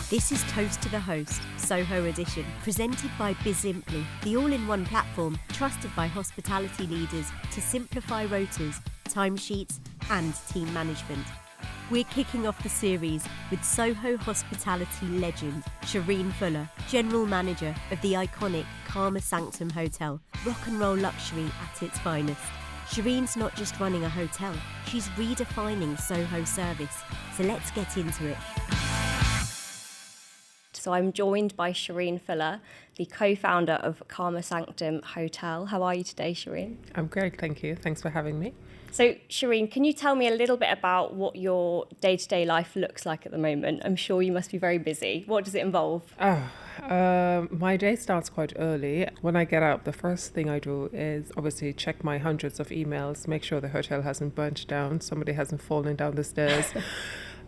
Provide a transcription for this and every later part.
This is Toast to the Host, Soho edition, presented by Bizimply, the all-in-one platform trusted by hospitality leaders to simplify rotas, timesheets and team management. We're kicking off the series with Soho hospitality legend Sherene Fuller, General Manager of the iconic Karma Sanctum Hotel, rock and roll luxury at its finest. Sherene's not just running a hotel, she's redefining Soho service. So let's get into it. So I'm joined by Sherene Fuller, the co-founder of Karma Sanctum Hotel. How are you today, Sherene? I'm great, thank you. Thanks for having me. So, Sherene, can you tell me a little bit about what your day-to-day life looks like at the moment? I'm sure you must be very busy. What does it involve? My day starts quite early. When I get up, the first thing I do is obviously check my hundreds of emails, make sure the hotel hasn't burnt down, somebody hasn't fallen down the stairs.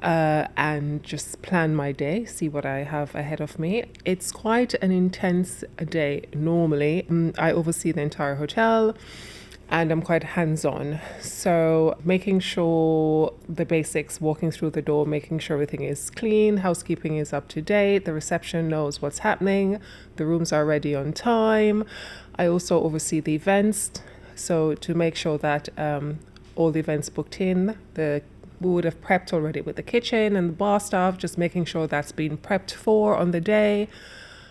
And just plan my day, see what I have ahead of me. It's quite an intense day normally. I oversee the entire hotel and I'm quite hands-on. So making sure the basics, walking through the door, making sure everything is clean, housekeeping is up to date, the reception knows what's happening, the rooms are ready on time. I also oversee the events, so to make sure that all the events booked in, we would have prepped already with the kitchen and the bar staff, just making sure that's been prepped for on the day.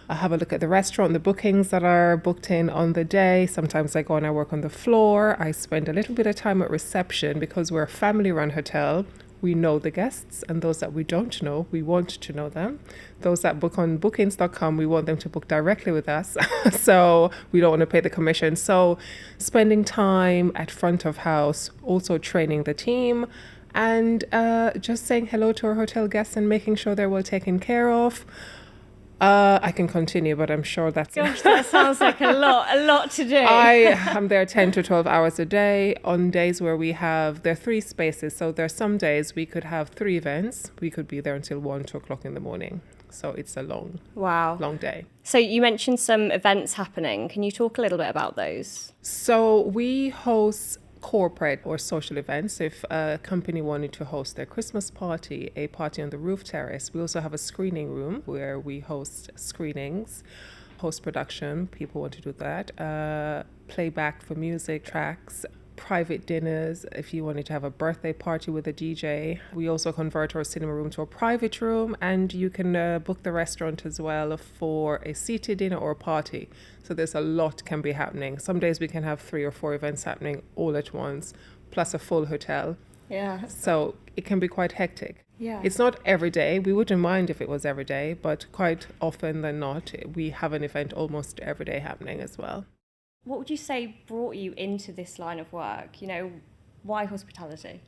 I have a look at the restaurant, the bookings that are booked in on the day. Sometimes I go and I work on the floor. I spend a little bit of time at reception because we're a family-run hotel. We know the guests, and those that we don't know, we want to know them. Those that book on bookings.com, we want them to book directly with us. So we don't want to pay the commission. So spending time at front of house, also training the team, and just saying hello to our hotel guests and making sure they're well taken care of. I can continue, but I'm sure that's... Gosh, that sounds like a lot to do. I am there 10 to 12 hours a day on days where there are 3 spaces. So there are some days we could have 3 events. We could be there until 1, 2 o'clock in the morning. So it's a long day. So you mentioned some events happening. Can you talk a little bit about those? So we host corporate or social events. If a company wanted to host their Christmas party, a party on the roof terrace, we also have a screening room where we host screenings, post production, people want to do that, playback for music tracks, private dinners if you wanted to have a birthday party with a DJ. We also convert our cinema room to a private room, and you can book the restaurant as well for a seated dinner or a party. So there's a lot can be happening. Some days we can have 3 or 4 events happening all at once, plus a full hotel. Yeah. So it can be quite hectic. Yeah. It's not every day. We wouldn't mind if it was every day, but quite often than not, we have an event almost every day happening as well. What would you say brought you into this line of work? You know, why hospitality?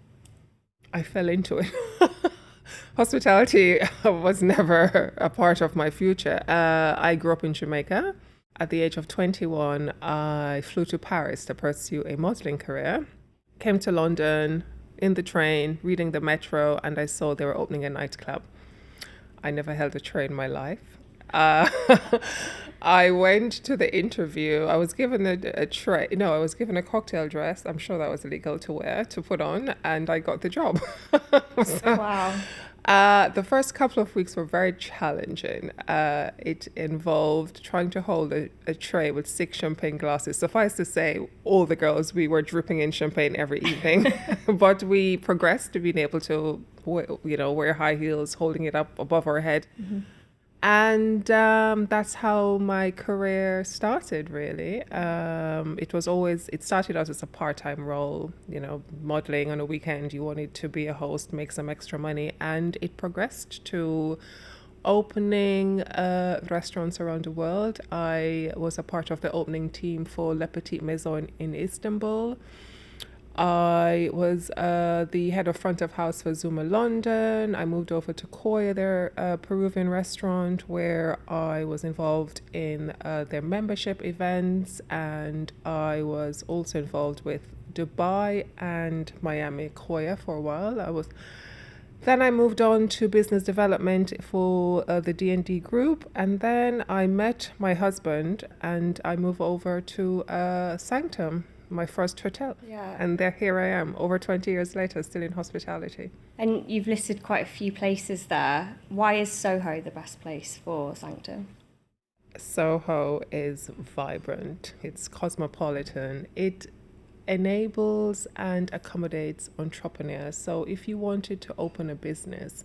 I fell into it. Hospitality was never a part of my future. I grew up in Jamaica. At the age of 21, I flew to Paris to pursue a modeling career. Came to London in the train, reading the Metro, and I saw they were opening a nightclub. I never held a tray in my life. I went to the interview. I was given a tray. No, I was given a cocktail dress. I'm sure that was illegal to put on, and I got the job. Wow. The first couple of weeks were very challenging. It involved trying to hold a tray with 6 champagne glasses. Suffice to say, all the girls, we were dripping in champagne every evening. But we progressed to being able to, wear high heels, holding it up above our head. Mm-hmm. And that's how my career started, really. It started out as a part-time role, modeling on a weekend. You wanted to be a host, make some extra money. And it progressed to opening restaurants around the world. I was a part of the opening team for Le Petit Maison in Istanbul. I was the head of front of house for Zuma London. I moved over to Koya, their Peruvian restaurant, where I was involved in their membership events, and I was also involved with Dubai and Miami, Koya for a while. Then I moved on to business development for the D&D group, and then I met my husband and I moved over to Sanctum, my first hotel. Yeah. And there, here I am, over 20 years later, still in hospitality. And you've listed quite a few places there. Why is Soho the best place for Sanctum? Soho is vibrant. It's cosmopolitan. It enables and accommodates entrepreneurs. So if you wanted to open a business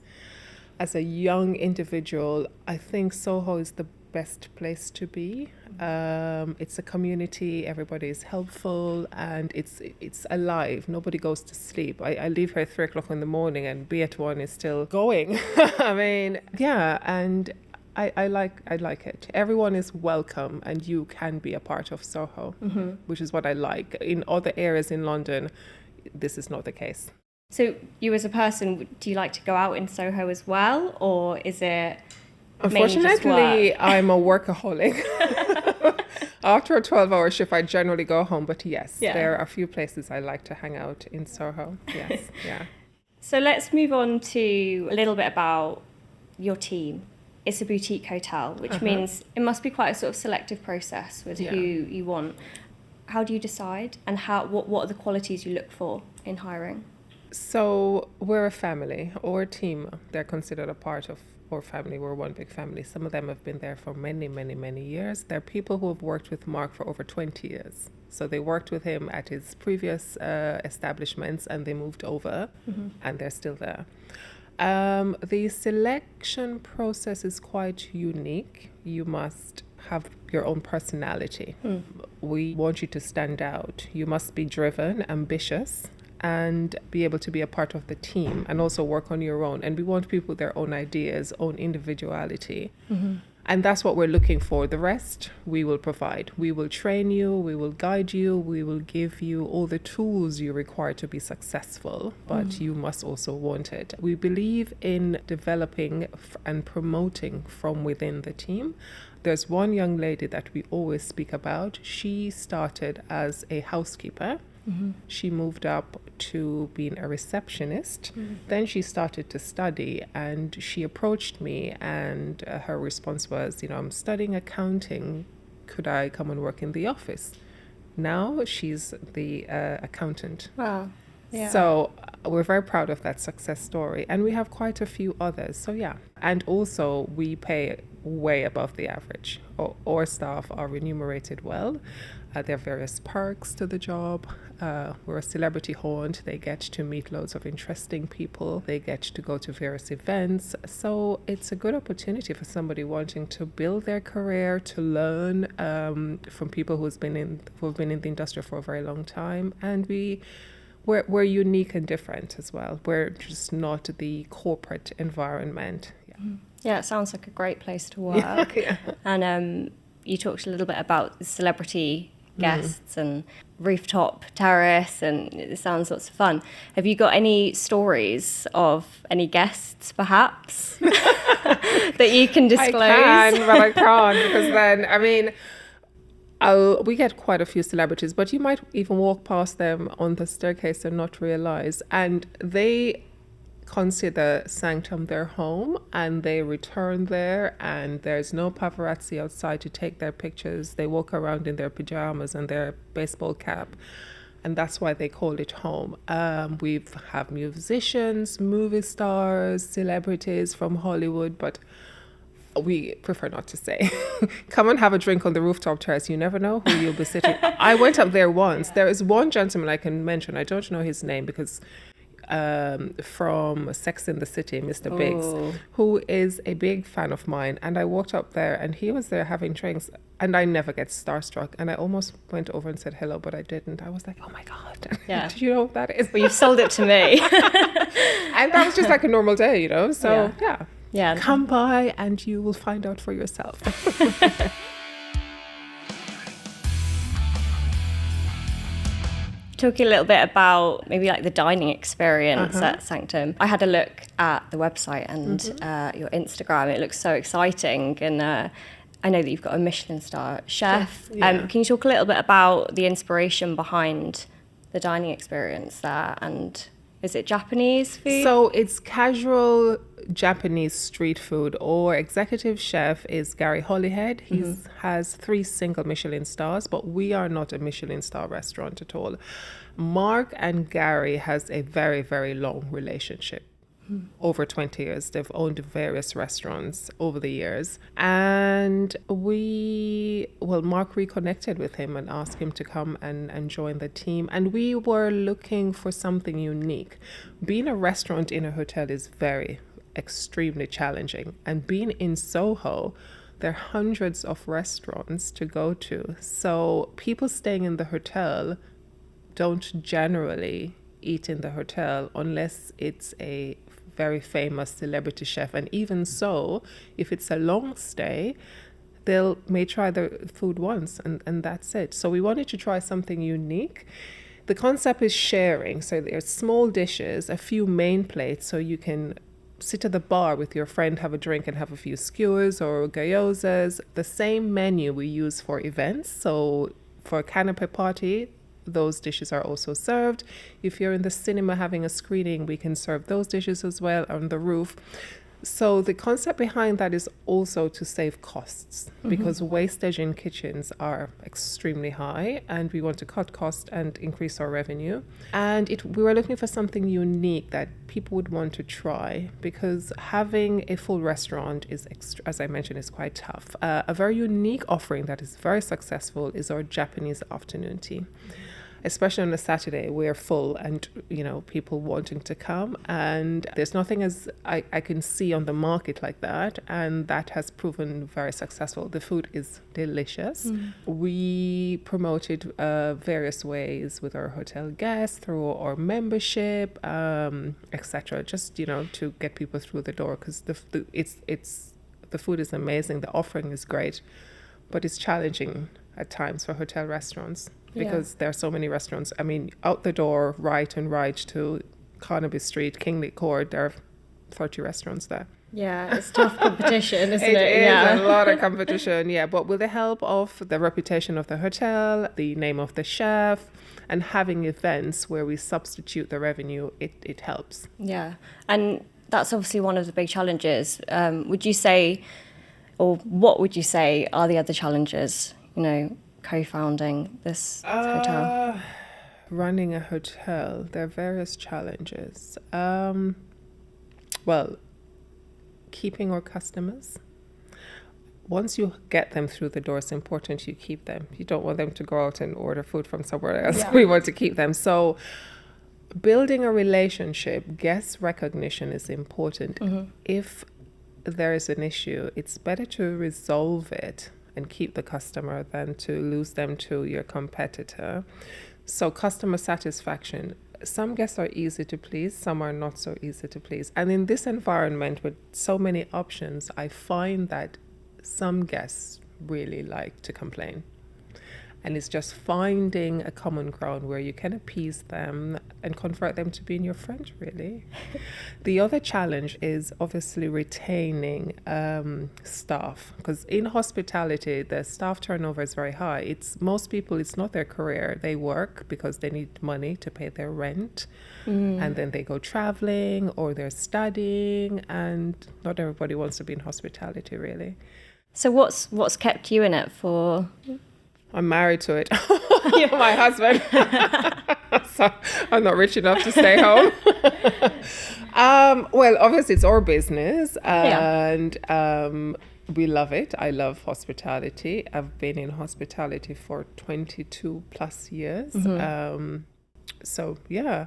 as a young individual, I think Soho is the best place to be. It's a community, everybody is helpful, and it's alive. Nobody goes to sleep. I leave here at 3 o'clock in the morning and B1 is still going. I mean, yeah, and I like it. Everyone is welcome and you can be a part of Soho, which is what I like. In other areas in London, this is not the case. So you as a person, do you like to go out in Soho as well, or is it Unfortunately, I'm a workaholic. After a 12-hour shift, I generally go home. But yes, there are a few places I like to hang out in Soho. Yes, yeah. So let's move on to a little bit about your team. It's a boutique hotel, which means it must be quite a sort of selective process with who you want. How do you decide, and what are the qualities you look for in hiring? So we're a family or a team. They're considered a part of our family. We're one big family. Some of them have been there for many, many, many years. They're people who have worked with Mark for over 20 years. So they worked with him at his previous establishments and they moved over and they're still there. The selection process is quite unique. You must have your own personality. We want you to stand out. You must be driven, ambitious, and be able to be a part of the team and also work on your own. And we want people with their own ideas, own individuality. And that's what we're looking for. The rest, we will provide. We will train you, we will guide you, we will give you all the tools you require to be successful, but you must also want it. We believe in developing and promoting from within the team. There's one young lady that we always speak about. She started as a housekeeper. She moved up to being a receptionist. Then she started to study and she approached me and her response was, I'm studying accounting. Could I come and work in the office? Now she's the accountant. Wow. Yeah. So we're very proud of that success story. And we have quite a few others. So yeah. And also we pay way above the average. Our staff are remunerated well. There are various perks to the job. We're a celebrity haunt. They get to meet loads of interesting people. They get to go to various events. So it's a good opportunity for somebody wanting to build their career, to learn from people who've been in the industry for a very long time. And we're unique and different as well. We're just not the corporate environment. Yeah, it sounds like a great place to work. Yeah. And you talked a little bit about celebrity guests and rooftop terrace, and it sounds lots of fun. Have you got any stories of any guests, perhaps, that you can disclose? I can, but I can't because then, we get quite a few celebrities, but you might even walk past them on the staircase and not realize. And they consider Sanctum their home and they return there and there's no paparazzi outside to take their pictures. They walk around in their pajamas and their baseball cap, and that's why they call it home. We have musicians, movie stars, celebrities from Hollywood, but we prefer not to say. Come and have a drink on the rooftop terrace. You never know who you'll be sitting. I went up there once. There is one gentleman I can mention. I don't know his name because from Sex and the City, Mr. Biggs, who is a big fan of mine. And I walked up there and he was there having drinks and I never get starstruck. And I almost went over and said hello, but I didn't. I was like, oh my God. Yeah. Do you know what that is? Well, you've sold it to me. And that was just like a normal day, So yeah. Come by and you will find out for yourself. Talking a little bit about maybe like the dining experience at Sanctum. I had a look at the website and your Instagram. It looks so exciting, and I know that you've got a Michelin star chef. Yeah. Can you talk a little bit about the inspiration behind the dining experience there and Is it Japanese food? So it's casual Japanese street food. Or executive chef is Gary Holyhead. He has 3 single Michelin stars, but we are not a Michelin star restaurant at all. Mark and Gary has a very, very long relationship. Over 20 years. They've owned various restaurants over the years. And Mark reconnected with him and asked him to come and join the team. And we were looking for something unique. Being a restaurant in a hotel is extremely challenging. And being in Soho, there are hundreds of restaurants to go to. So people staying in the hotel don't generally eat in the hotel unless it's a very famous celebrity chef. And even so, if it's a long stay, may try the food once and that's it. So we wanted to try something unique. The concept is sharing. So there's small dishes, a few main plates, so you can sit at the bar with your friend, have a drink and have a few skewers or gyozas. The same menu we use for events. So for a canapé party, those dishes are also served. If you're in the cinema having a screening, we can serve those dishes as well on the roof. So the concept behind that is also to save costs, because wastage in kitchens are extremely high and we want to cut costs and increase our revenue. And we were looking for something unique that people would want to try, because having a full restaurant is, as I mentioned, is quite tough. A very unique offering that is very successful is our Japanese afternoon tea. Especially on a Saturday, we're full and, people wanting to come. And there's nothing as I can see on the market like that. And that has proven very successful. The food is delicious. We promoted various ways with our hotel guests, through our membership, etc. Just, to get people through the door, because the food is amazing. The offering is great, but it's challenging at times for hotel restaurants. Because there are so many restaurants. I mean, out the door, right to Carnaby Street, Kingley Court, there are 30 restaurants there. Yeah, it's tough competition, isn't it? It is a lot of competition, yeah. But with the help of the reputation of the hotel, the name of the chef, and having events where we substitute the revenue, it helps. Yeah, and that's obviously one of the big challenges. Would you say, or what would you say are the other challenges, co-founding this hotel? Running a hotel, there are various challenges. Keeping our customers. Once you get them through the door, it's important you keep them. You don't want them to go out and order food from somewhere else. Yeah. We want to keep them. So building a relationship, guest recognition is important. If there is an issue, it's better to resolve it and keep the customer than to lose them to your competitor. So customer satisfaction. Some guests are easy to please, some are not so easy to please. And in this environment with so many options, I find that some guests really like to complain. And it's just finding a common ground where you can appease them and convert them to being your friend, really. The other challenge is obviously retaining staff, because in hospitality, the staff turnover is very high. Most people, it's not their career. They work because they need money to pay their rent. And then they go traveling or they're studying, and not everybody wants to be in hospitality, really. So what's kept you in it for... I'm married to it. My husband. So I'm not rich enough to stay home. Obviously it's our business and we love it. I love hospitality. I've been in hospitality for 22 plus years. So yeah,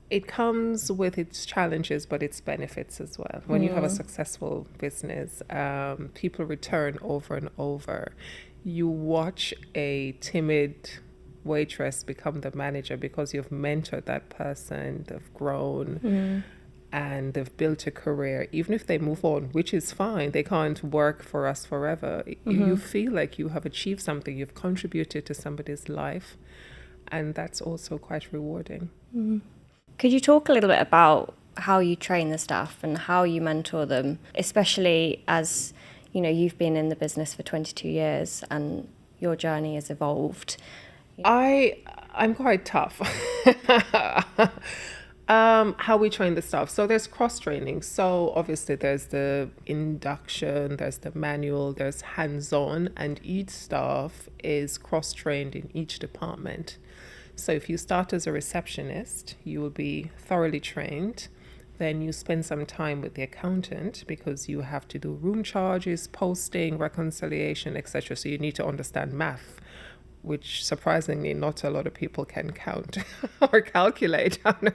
it comes with its challenges, but its benefits as well. When you have a successful business, people return over and over. You watch a timid waitress become the manager because you've mentored that person, they've grown and they've built a career. Even if they move on, which is fine, they can't work for us forever. You feel like you have achieved something, you've contributed to somebody's life, and that's also quite rewarding. Could you talk a little bit about how you train the staff and how you mentor them, especially as you've been in the business for 22 years and your journey has evolved? I'm quite tough. How we train the staff. So there's cross training. So obviously there's the induction, there's the manual, there's hands-on, and each staff is cross trained in each department. So if you start as a receptionist, you will be thoroughly trained. Then you spend some time with the accountant because you have to do room charges, posting, reconciliation, etc. So you need to understand math, which surprisingly not a lot of people can count or calculate, which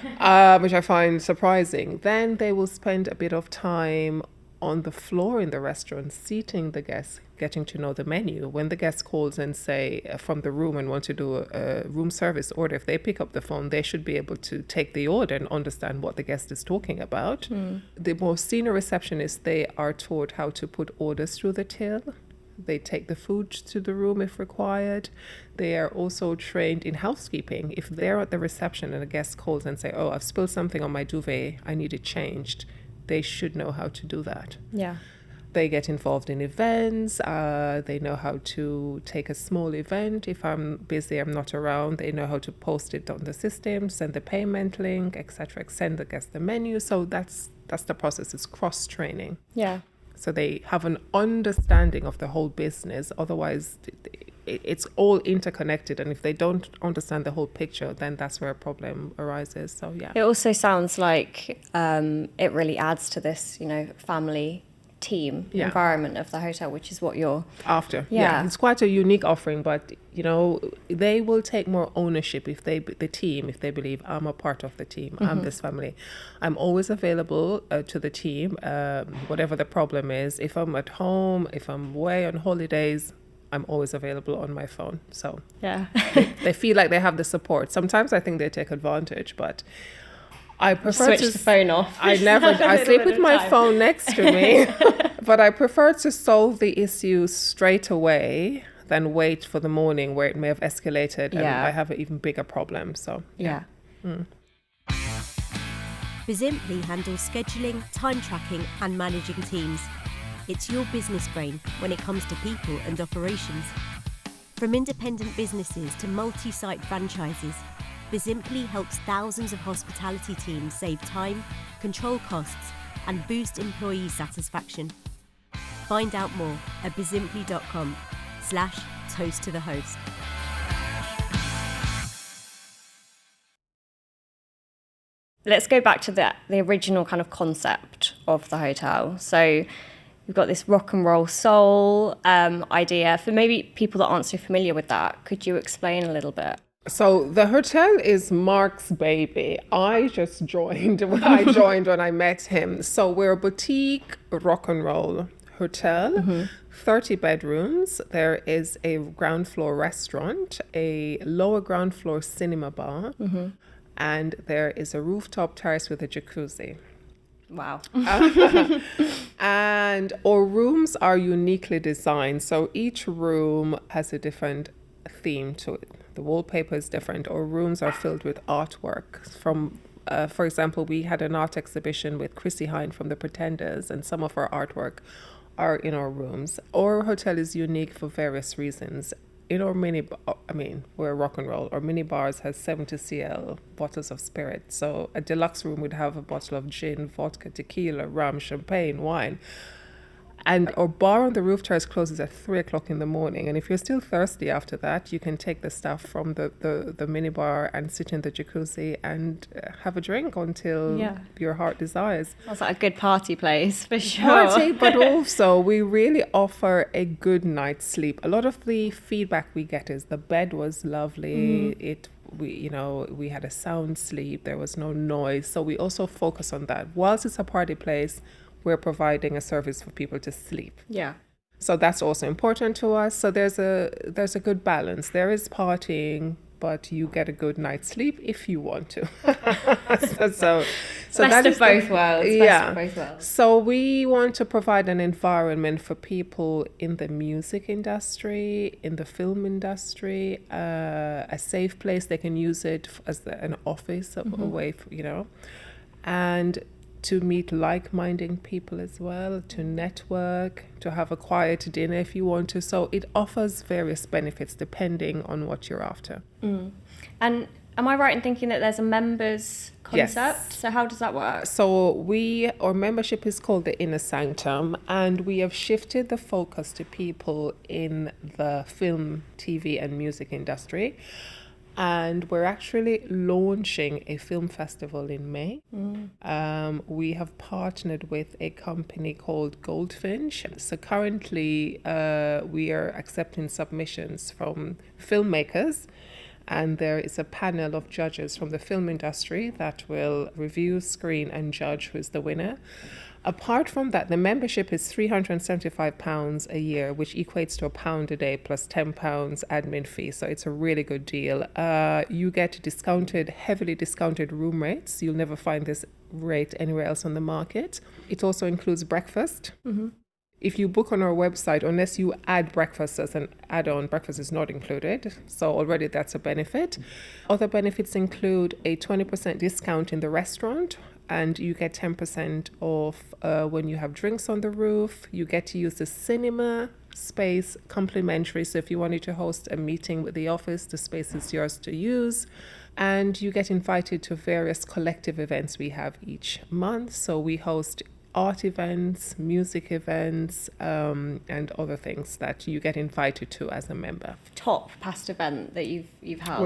I find surprising. Then they will spend a bit of time on the floor in the restaurant, seating the guests, getting to know the menu. When the guest calls and say from the room and want to do a room service order, if they pick up the phone, they should be able to take the order and understand what the guest is talking about. The more senior receptionists, they are taught how to put orders through the till. They take the food to the room if required. They are also trained in housekeeping. If they're at the reception and a guest calls and say, oh, I've spilled something on my duvet, I need it changed, they should know how to do that. Yeah. They get involved in events. They know how to take a small event. If I'm busy, I'm not around, they know how to post it on the system, send the payment link, etc. Send the guest the menu. So that's the process. It's cross-training. Yeah. So they have an understanding of the whole business. Otherwise, it's all interconnected. And if they don't understand the whole picture, then that's where a problem arises. So, yeah. It also sounds like it really adds to this, family team environment of the hotel, which is what you're after. Yeah. It's quite a unique offering, but they will take more ownership if they believe I'm a part of the team. I'm this family. I'm always available to the team, whatever the problem is. If I'm at home, if I'm away on holidays, I'm always available on my phone. So they feel like they have the support. Sometimes I think they take advantage, but I prefer to switch the phone off. I sleep with my phone next to me, but I prefer to solve the issue straight away than wait for the morning where it may have escalated and I have an even bigger problem. So Bizimply handles scheduling, time tracking, and managing teams. It's your business brain when it comes to people and operations. From independent businesses to multi-site franchises, Bizimply helps thousands of hospitality teams save time, control costs, and boost employee satisfaction. Find out more at bizimply.com/toast to the host. Let's go back to the original kind of concept of the hotel. So we've got this rock and roll soul idea. For maybe people that aren't so familiar with that, could you explain a little bit? So the hotel is Mark's baby. I just joined when I met him. So we're a boutique rock and roll hotel, 30 bedrooms. There is a ground floor restaurant, a lower ground floor cinema bar, and there is a rooftop terrace with a jacuzzi. Wow. And our rooms are uniquely designed. So each room has a different theme to it. The wallpaper is different. Our rooms are filled with artwork from, for example, we had an art exhibition with Chrissy Hine from The Pretenders, and some of our artwork are in our rooms. Our hotel is unique for various reasons. In our we're rock and roll. Our mini bars has 70 cl bottles of spirit. So a deluxe room would have a bottle of gin, vodka, tequila, rum, champagne, wine. And our bar on the roof terrace closes at 3:00 in the morning. And if you're still thirsty after that, you can take the stuff from the mini bar and sit in the jacuzzi and have a drink until your heart desires. That's like a good party place for sure. Party, but also we really offer a good night's sleep. A lot of the feedback we get is the bed was lovely. We had a sound sleep. There was no noise. So we also focus on that. Whilst it's a party place, we're providing a service for people to sleep. Yeah. So that's also important to us. So there's a good balance. There is partying, but you get a good night's sleep if you want to. so best of both worlds. Yeah. Best of both worlds. So we want to provide an environment for people in the music industry, in the film industry, a safe place. They can use it as an office away, and to meet like-minded people as well, to network, to have a quiet dinner if you want to. So it offers various benefits depending on what you're after. And am I right in thinking that there's a members concept? Yes. So how does that work? So our membership is called the Inner Sanctum, and we have shifted the focus to people in the film, TV, and music industry. And we're actually launching a film festival in May. We have partnered with a company called Goldfinch. So currently we are accepting submissions from filmmakers, and there is a panel of judges from the film industry that will review, screen, and judge who's the winner. Apart from that, the membership is £375 a year, which equates to £1 a day plus £10 admin fee. So it's a really good deal. You get heavily discounted room rates. You'll never find this rate anywhere else on the market. It also includes breakfast. If you book on our website, unless you add breakfast as an add-on, breakfast is not included. So already that's a benefit. Other benefits include a 20% discount in the restaurant, and you get 10% off when you have drinks on the roof. You get to use the cinema space complimentary. So if you wanted to host a meeting with the office, the space is yours to use. And you get invited to various collective events we have each month. So we host art events, music events, and other things that you get invited to as a member. Top past event that you've held?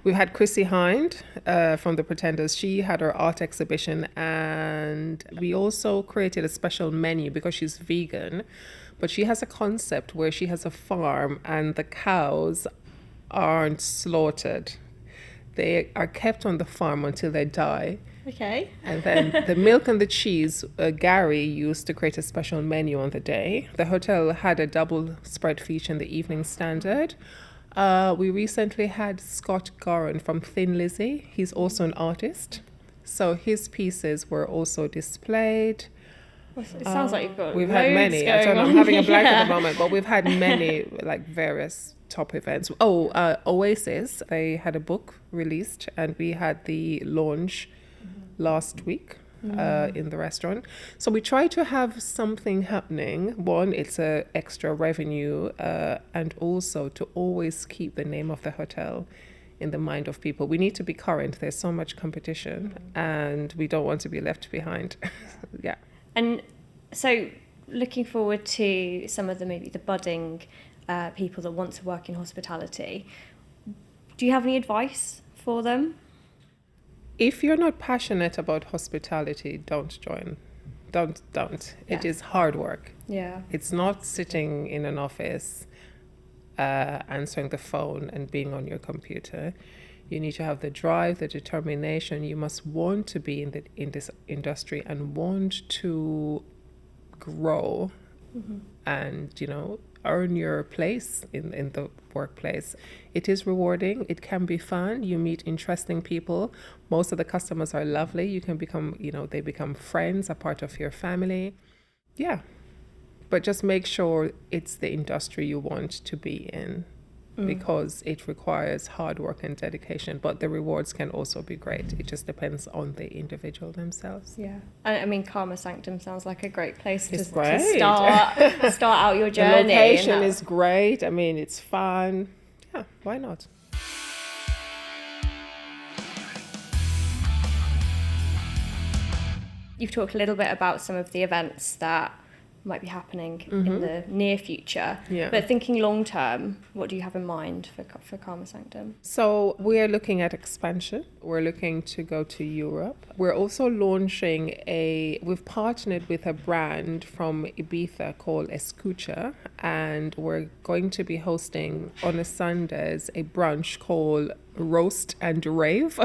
We've had Chrissy Hind from The Pretenders. She had her art exhibition, and we also created a special menu because she's vegan, but she has a concept where she has a farm and the cows aren't slaughtered. They are kept on the farm until they die. Okay. And then the milk and the cheese, Gary used to create a special menu on the day. The hotel had a double spread feature in the Evening Standard. We recently had Scott Goran from Thin Lizzy. He's also an artist. So his pieces were also displayed. It sounds like you've got We've had many. I don't know, I'm having a blank at the moment, but we've had many various top events. Oasis, they had a book released, and we had the launch last week in the restaurant. So we try to have something happening. One, it's a extra revenue, and also to always keep the name of the hotel in the mind of people. We need to be current. There's so much competition, and we don't want to be left behind. Yeah. And so looking forward to some of the budding people that want to work in hospitality, do you have any advice for them? If you're not passionate about hospitality, don't join. Don't. Yeah. It is hard work. Yeah. It's not sitting in an office, answering the phone and being on your computer. You need to have the drive, the determination. You must want to be in this industry and want to grow and, earn your place in the workplace. It is rewarding. It can be fun. You meet interesting people. Most of the customers are lovely. You can become, they become friends, a part of your family. Yeah. But just make sure it's the industry you want to be in, because it requires hard work and dedication, but the rewards can also be great. It just depends on the individual themselves. Yeah. I mean, Karma Sanctum sounds like a great place to start out your journey. The location is great. I mean, it's fun. Yeah, why not? You've talked a little bit about some of the events that might be happening in the near future. Yeah. But thinking long term, what do you have in mind for Karma Sanctum? So we're looking at expansion. We're looking to go to Europe. We're also launching we've partnered with a brand from Ibiza called Escucha, and we're going to be hosting on a Sundays a brunch called Roast and Rave.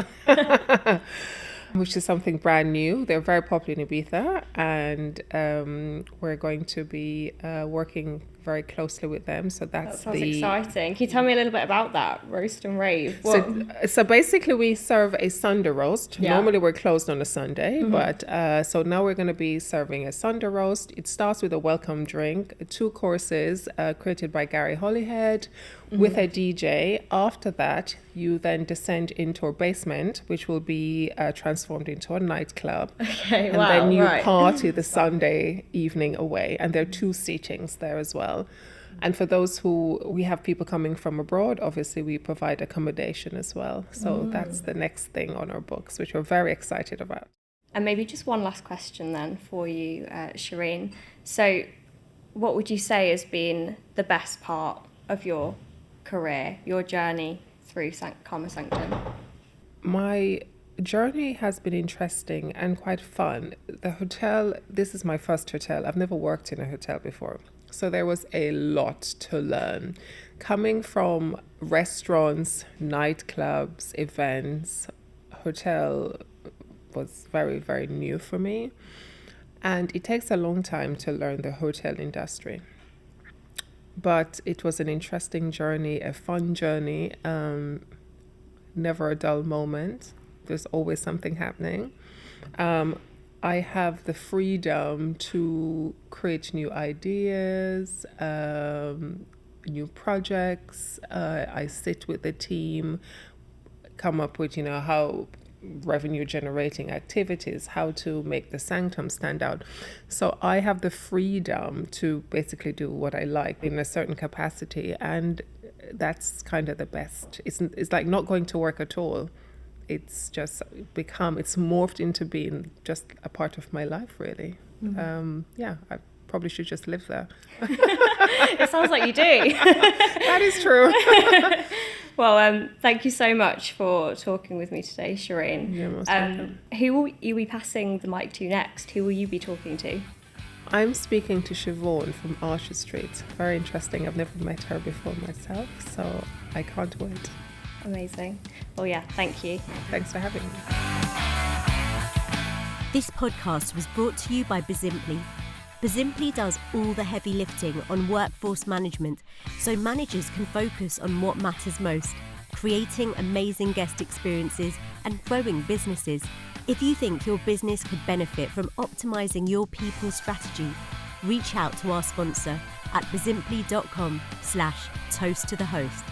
Which is something brand new. They're very popular in Ibiza, and we're going to be working very closely with them. So that sounds exciting. Can you tell me a little bit about that, Roast and Rave? So basically we serve a Sunday roast. Yeah. Normally we're closed on a Sunday, but so now we're going to be serving a Sunday roast. It starts with a welcome drink, 2 courses created by Gary Holyhead with a DJ. After that, you then descend into our basement, which will be transformed into a nightclub. Okay, and then you party the Sunday evening away. And there are 2 seatings there as well. And for those who, we have people coming from abroad, obviously we provide accommodation as well. So that's the next thing on our books, which we're very excited about. And maybe just one last question then for you, Sherene. So what would you say has been the best part of your career, your journey through Karma Sanctum? My journey has been interesting and quite fun. The hotel, this is my first hotel. I've never worked in a hotel before. So there was a lot to learn. Coming from restaurants, nightclubs, events, hotel was very, very new for me. And it takes a long time to learn the hotel industry. But it was an interesting journey, a fun journey, never a dull moment. There's always something happening. I have the freedom to create new ideas, new projects. I sit with the team, come up with, how revenue generating activities, how to make the Sanctum stand out. So I have the freedom to basically do what I like in a certain capacity, and that's kind of the best. It's like not going to work at all. It's just it's morphed into being just a part of my life, really. I probably should just live there. It sounds like you do. That is true. Well, thank you so much for talking with me today, Sherene. You're most welcome. Who will you be passing the mic to next? Who will you be talking to? I'm speaking to Siobhan from Archer Street. Very interesting. I've never met her before myself, so I can't wait. Amazing. Well, yeah, thank you. Thanks for having me. This podcast was brought to you by Bizimply. Bizimply does all the heavy lifting on workforce management, so managers can focus on what matters most, creating amazing guest experiences and growing businesses. If you think your business could benefit from optimizing your people strategy, reach out to our sponsor at bizimply.com/toast to the host.